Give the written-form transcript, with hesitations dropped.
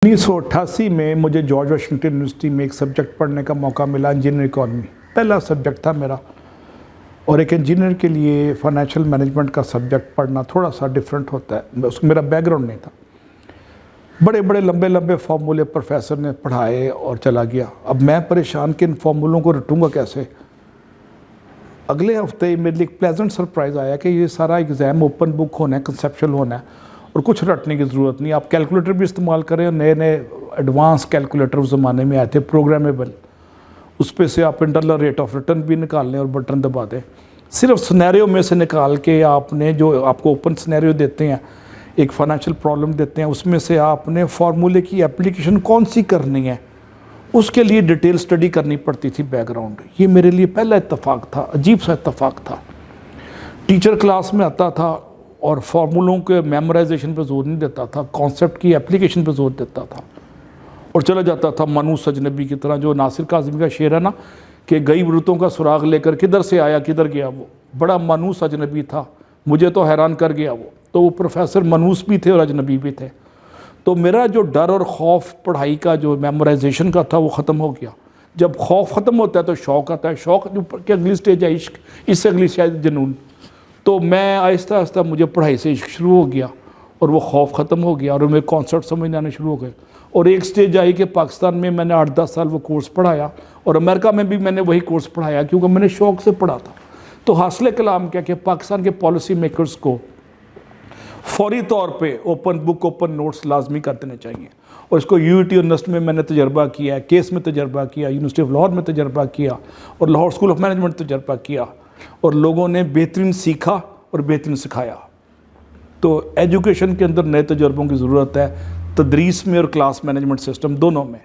1988 में मुझे George Washington university में एक सब्जेक्ट पढ़ने का मौका मिला, इंजीनियरिंग इकॉनमी। पहला सब्जेक्ट था मेरा, और एक इंजीनियर के लिए फाइनेंशियल मैनेजमेंट का सब्जेक्ट पढ़ना थोड़ा सा डिफरेंट होता है, उसको मेरा बैकग्राउंड नहीं था। बड़े बड़े लंबे लंबे फार्मूले प्रोफेसर ने पढ़ाए और चला गया। अब मैं परेशान कि इन फार्मूलों को रटूंगा कैसे। अगले हफ्ते मेरे लिए एक प्लेजेंट सरप्राइज़ आया कि ये सारा एग्ज़ाम ओपन बुक होना है, कंसेप्चुअल होना है और कुछ रटने की ज़रूरत नहीं। आप कैलकुलेटर भी इस्तेमाल करें, नए नए एडवांस कैलकुलेटर उस ज़माने में आए थे, प्रोग्रामेबल। उस पर से आप इंटरनल रेट ऑफ रिटर्न भी निकाल लें और बटन दबा दें। सिर्फ सिनेरियो में से निकाल के आपने, जो आपको ओपन सिनेरियो देते हैं, एक फाइनेंशियल प्रॉब्लम देते हैं, उसमें से आपने फार्मूले की एप्लीकेशन कौन सी करनी है, उसके लिए डिटेल स्टडी करनी पड़ती थी बैकग्राउंड। ये मेरे लिए पहला इत्तेफाक था, अजीब सा इत्तेफाक था। टीचर क्लास में आता था और फार्मूलों के मेमोराइजेशन पे जोर नहीं देता था, कॉन्सेप्ट की एप्लीकेशन पे जोर देता था और चला जाता था मानूस अजनबी की तरह। जो नासिर काज़मी का शेर है ना कि गई वृतों का सुराग लेकर किधर से आया किधर गया, वो बड़ा मानूस अजनबी था, मुझे तो हैरान कर गया वो। तो वो प्रोफेसर मानूस भी थे और अजनबी भी थे। तो मेरा जो डर और खौफ पढ़ाई का, जो मेमोराइजेशन का था, वो ख़त्म हो गया। जब खौफ ख़त्म होता है तो शौक़ आता है, शौक़ की अगली स्टेज है इश्क, इससे अगली शायद जुनून। तो मैं आहिस्ता आहिस्ता मुझे पढ़ाई से इश्क शुरू हो गया और वो खौफ ख़त्म हो गया और मेरे कॉन्सेप्ट समझ आने शुरू हो गए। और एक स्टेज आई कि पाकिस्तान में मैंने 8-10 साल वो कोर्स पढ़ाया और अमेरिका में भी मैंने वही कोर्स पढ़ाया, क्योंकि मैंने शौक़ से पढ़ा था। तो हासिल कलाम क्या कि पाकिस्तान के पॉलिसी मेकर्स को फौरी तौर पे ओपन बुक, ओपन नोट्स लाजमी कर देने चाहिए। और इसको यूटी यूनिवर्सिटी में मैंने तजर्बा किया है, केस में तजर्बा किया, यूनिवर्सिटी ऑफ लाहौर में तजर्बा किया और लाहौर स्कूल ऑफ मैनेजमेंट तजर्बा किया, और लोगों ने बेहतरीन सीखा और बेहतरीन सिखाया। तो एजुकेशन के अंदर नए तजर्बों की ज़रूरत है, तदरीस में और क्लास मैनेजमेंट सिस्टम दोनों में।